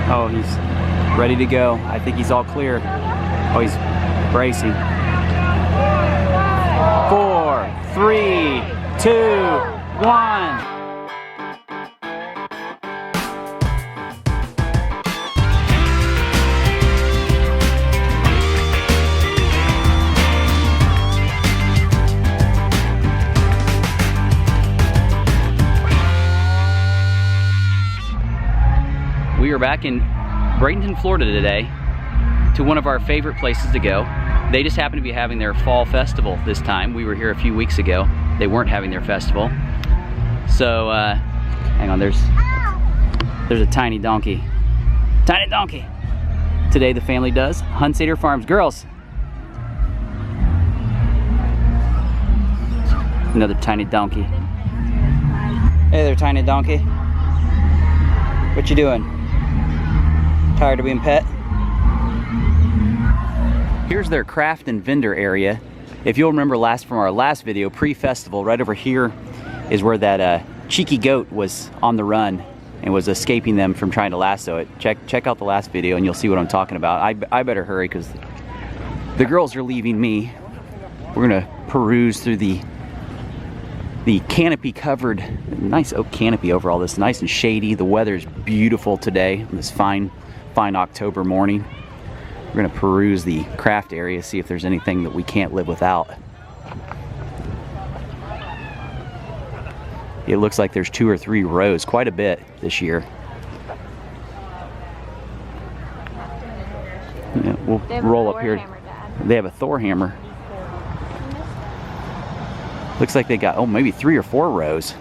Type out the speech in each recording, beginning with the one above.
Oh, he's ready to go. I think he's all clear. Oh, he's bracing. 4, 3, 2, 1. We are back in Bradenton, Florida today to one of our favorite places to go. They just happen to be having their fall festival this time. We were here a few weeks ago. They weren't having their festival. So, hang on, there's a tiny donkey. Tiny donkey! Today the family does Hunsader Farms. Girls! Another tiny donkey. Hey there, tiny donkey. What you doing? Tired of being pet? Here's their craft and vendor area. If you'll remember from our last video, pre-festival, right over here is where that cheeky goat was on the run and was escaping them from trying to lasso it. Check out the last video and you'll see what I'm talking about. I better hurry because the girls are leaving me. We're gonna peruse through the canopy covered, nice oak canopy over all this, nice and shady. The weather's beautiful today on this fine October morning. We're gonna peruse the craft area, see if there's anything that we can't live without. It looks like there's 2 or 3 rows, quite a bit this year. Yeah, we'll roll up here. They have a Thor hammer. Looks like they got, maybe 3 or 4 rows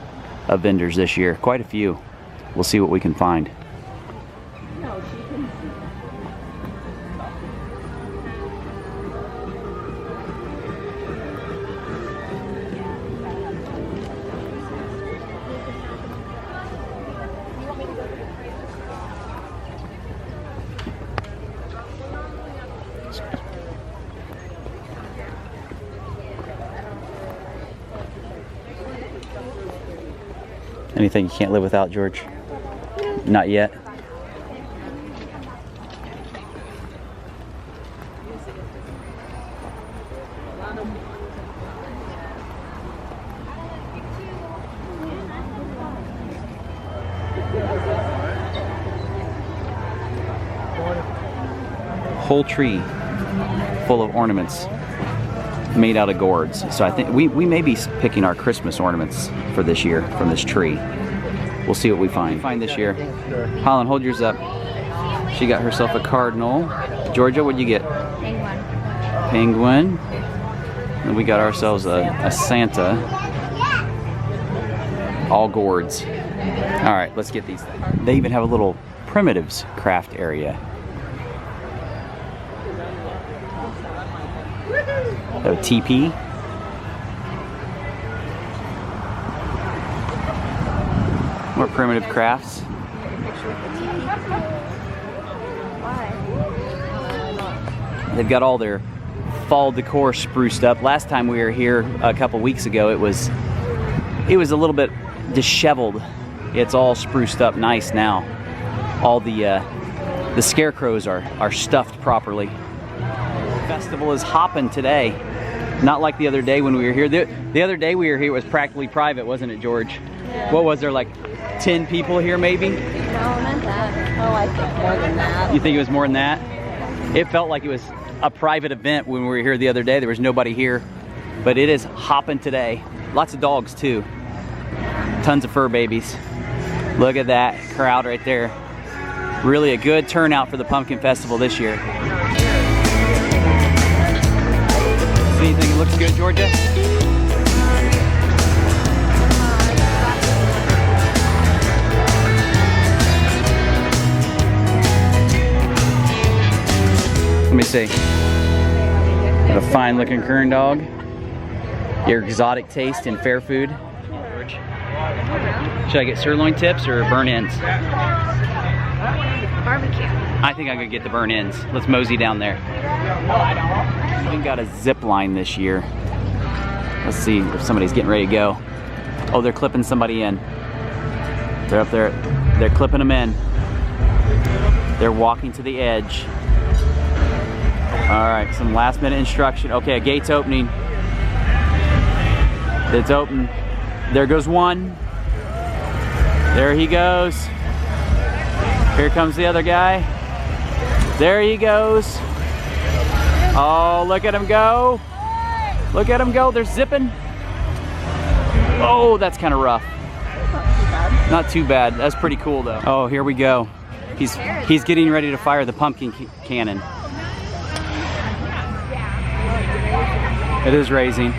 of vendors this year. Quite a few. We'll see what we can find. Anything you can't live without, George? Not yet. Whole tree full of ornaments made out of gourds. So I think we may be picking our Christmas ornaments for this year from this tree. We'll see what we find this year. Holland, hold yours up. She got herself a cardinal. Georgia, what'd you get? Penguin. And we got ourselves a Santa. All gourds. All right, let's get these things. They even have a little primitives craft area. A teepee. More primitive crafts. They've got all their fall decor spruced up. Last time we were here a couple weeks ago, it was a little bit disheveled. It's all spruced up nice now. All the scarecrows are stuffed properly. The festival is hopping today. Not like the other day when we were here. The other day we were here, it was practically private, wasn't it, George? Yeah. What was there, like 10 people here maybe? No, not that. Oh, I think more than that. You think it was more than that? It felt like it was a private event when we were here the other day. There was nobody here. But it is hopping today. Lots of dogs too. Tons of fur babies. Look at that crowd right there. Really a good turnout for the Pumpkin Festival this year. See anything that looks good, Georgia? Let me see. Got a fine looking kern dog. Your exotic taste in fair food. Should I get sirloin tips or burn ends? Barbecue. I think I'm gonna get the burn ends. Let's mosey down there. We got a zip line this year. Let's see if somebody's getting ready to go. Oh, they're clipping somebody in. They're up there. They're clipping them in. They're walking to the edge. All right, some last minute instruction. Okay, a gate's opening. It's open. There goes one. There he goes. Here comes the other guy. There he goes. Oh, look at him go. Look at him go. They're zipping. Oh, that's kind of rough. Not too bad. That's pretty cool though. Oh, here we go. He's getting ready to fire the pumpkin cannon. It is raising.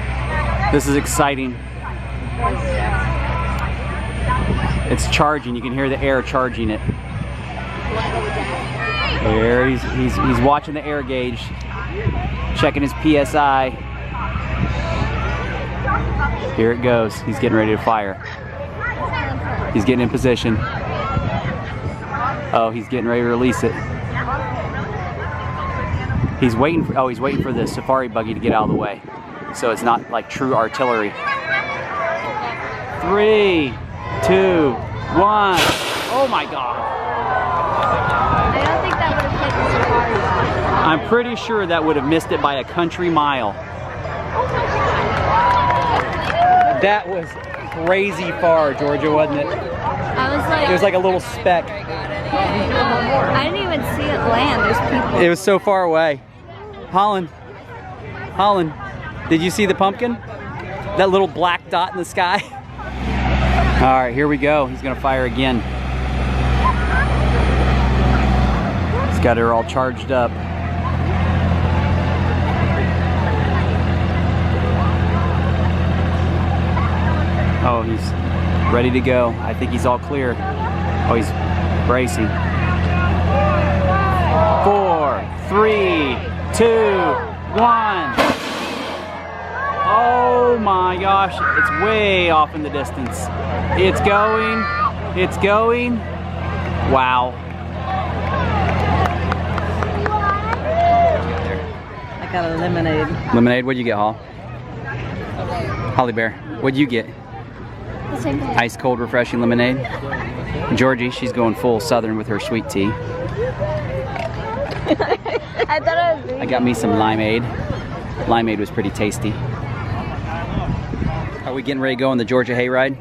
This is exciting. It's charging. You can hear the air charging it. There, he's watching the air gauge, checking his PSI. Here it goes. He's getting ready to fire. He's getting in position. Oh, he's getting ready to release it. He's waiting for the safari buggy to get out of the way, so it's not like true artillery. 3, 2, 1. Oh my God! I don't think that would have hit the safari buggy. I'm pretty sure that would have missed it by a country mile. That was crazy far, Georgia, wasn't it? I was like, It was like a little speck. I didn't even see it land. There's people. It was so far away. Holland, did you see the pumpkin? That little black dot in the sky? All right, here we go. He's gonna fire again. He's got her all charged up. Oh, he's ready to go. I think he's all clear. Oh, he's bracing. 4, 3, 2, 1. Oh my gosh, it's way off in the distance. It's going, it's going. Wow. I got a lemonade. Lemonade, what'd you get, Holly Bear, what'd you get? The same thing. Ice cold refreshing lemonade. Georgie, she's going full Southern with her sweet tea. I thought I was. I got me some limeade. Limeade was pretty tasty. Are we getting ready to go on the Georgia hayride?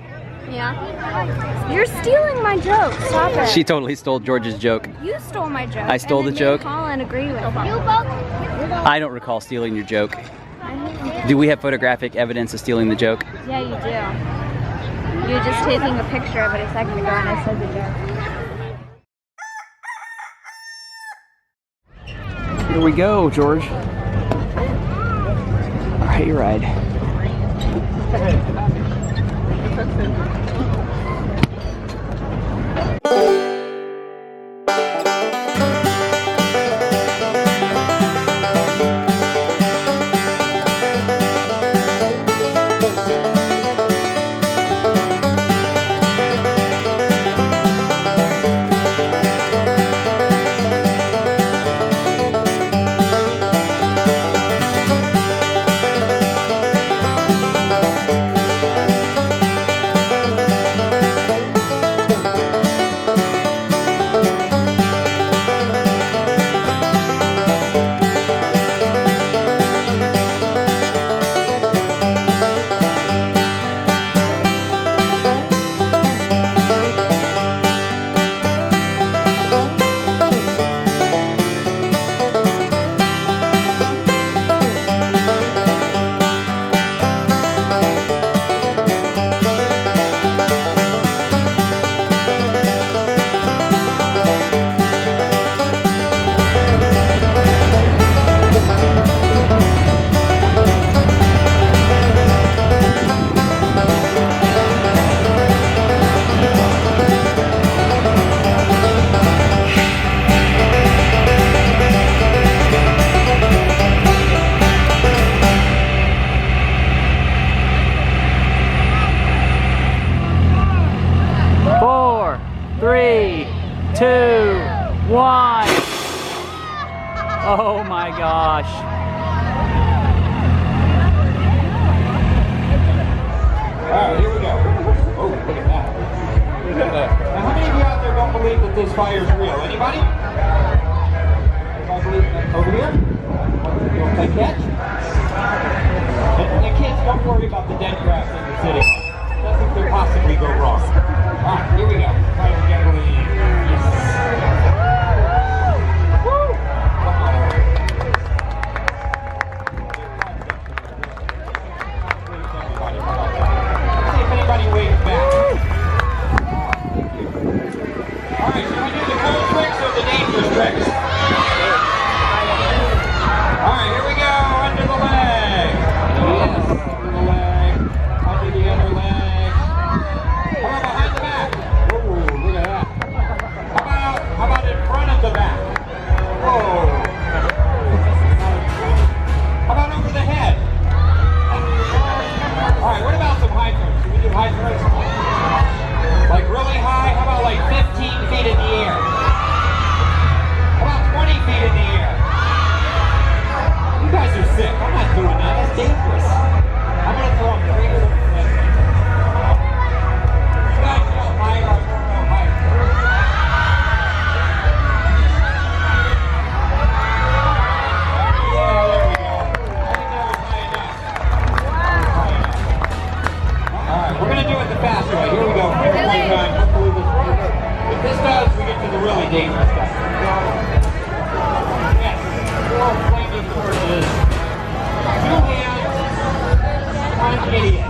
Yeah. You're stealing my joke. Stop it. She totally stole Georgia's joke. You stole my joke. I stole the joke? Colin agreed with me. I don't recall stealing your joke. Do we have photographic evidence of stealing the joke? Yeah, you do. You were just taking a picture of it a second ago and I said the joke. Here we go, George. Our hayride. Oh my gosh. All right, here we go. Oh, look at that. Now, how many of you out there don't believe that this fire is real? Anybody? Anybody believe that? Over here? You want to play catch? And kids, don't worry about the dead grass that you're sitting on. Nothing could possibly go wrong. Alright, here we go. Fire gathering. Yes. Woo! See if anybody waves back. Alright, should we do the cool tricks or the dangerous tricks? Alright, here we go. Under the leg. Yes, under the leg. Under the other leg. How about behind the back? Ooh, look at that. How about in front of the back? Whoa. How about over the head? Alright, what about some high throws? Should we do high throws? Like really high? How about like 15 feet in the air? How about 20 feet in the air? You guys are sick. I'm not doing that. That's dangerous. I'm going to throw them straight over the head. You guys know higher, I don't know higher. Yeah, there we go. I think that was high enough. High enough. Alright, we're going to do it the fast way. Here we go. If this does, we get to the really dangerous stuff. Yes, four flaming torches. Two hands on an idiot.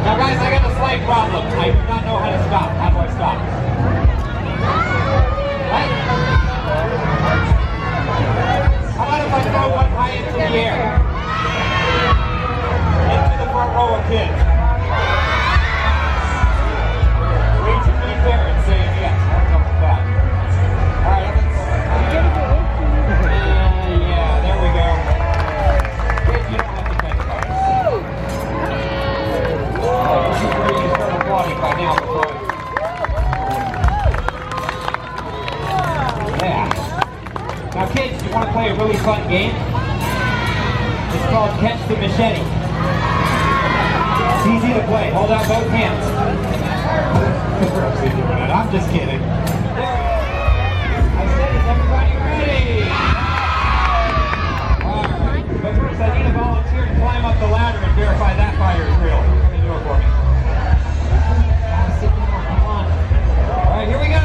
Now guys, I got a slight problem. I do not know how to stop. How do I stop? Right? How about if I throw one high into the air? Into the front row of kids. Wait to be fair and saying yes. I'll come with that. Alright, yeah, there we go. Kids, you don't have to think about it. This is where you start applauding by now. Yeah. Now kids, you want to play a really fun game? It's called Catch the Machete. It's easy to play. Hold out both hands. I'm just kidding. I said, is everybody ready? Alright. But first, I need a volunteer to climb up the ladder and verify that fire is real. Come and do it for me. Sit down. Come on. Alright, here we go.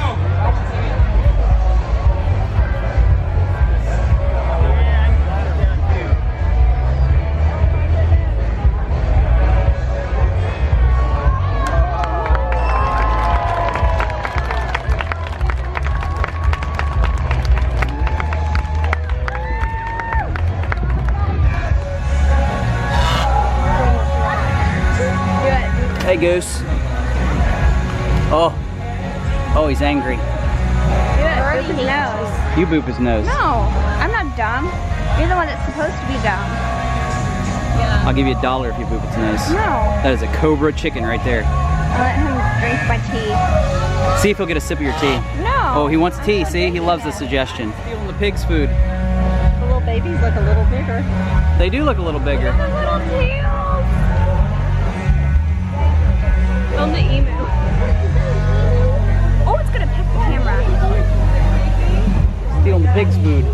Hey, Goose. Oh, he's angry. Boop his nose. You boop his nose. No, I'm not dumb. You're the one that's supposed to be dumb. I'll give you $1 if you boop its nose. No. That is a Cobra chicken right there. I'll let him drink my tea. See if he'll get a sip of your tea. No. Oh, he wants tea. See, he loves the suggestion. Stealing the pig's food. The little babies look a little bigger. They do look a little bigger. Look at the little tails. On the email. Oh, it's gonna pick the camera. Stealing the pig's food.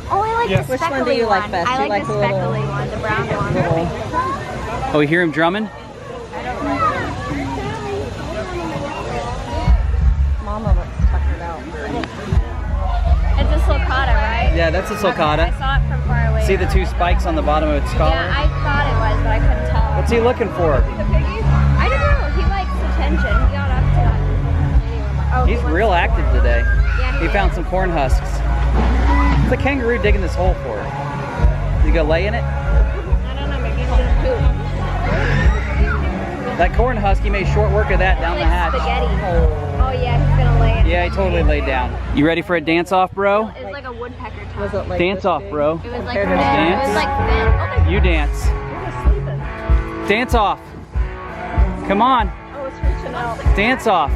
Oh, I like the speckly Which one do you like best? I You like like the the little- speckly one, the brown one. Oh, you hear him drumming? Mama looks tuckered out. It's a sulcata, right? Yeah, that's a I sulcata. saw it from far away. See the two spikes on the bottom of its collar? Yeah, I thought it was, but I couldn't tell. What's he looking for? I don't know. He likes attention. He got up to that. Oh, He's real active today. Yeah, He found some corn husks. What's the kangaroo digging this hole for? Is he gonna lay in it? I don't know. Maybe he's gonna poop. That corn husk, he made short work of that down the Like hatch. spaghetti. Oh yeah, he's gonna lay it. Yeah, he totally laid down. You ready for a dance off, bro? It was like a woodpecker time. Was it like Dance this off, big? bro. It was like Compared to thin. It dance? was like thin. Oh, there's You dance. Sleeping. Dance off. Come on. Oh, it's reaching out. Dance off.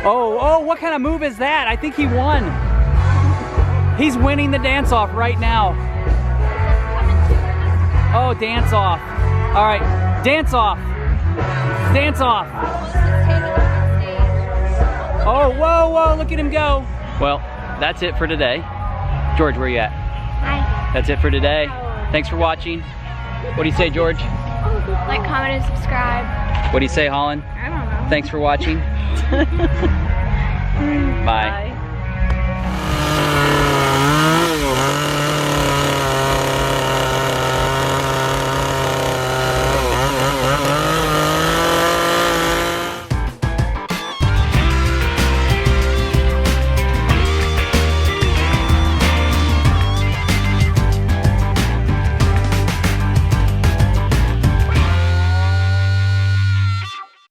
Oh, what kind of move is that? I think he won. He's winning the dance off right now. Oh, dance off. All right, dance off. Dance off. Oh, whoa, whoa, look at him go. Well, that's it for today. George, where you at? Hi. That's it for today. Thanks for watching. What do you say, George? Like, comment, and subscribe. What do you say, Holland? I don't know. Thanks for watching. Bye. Bye.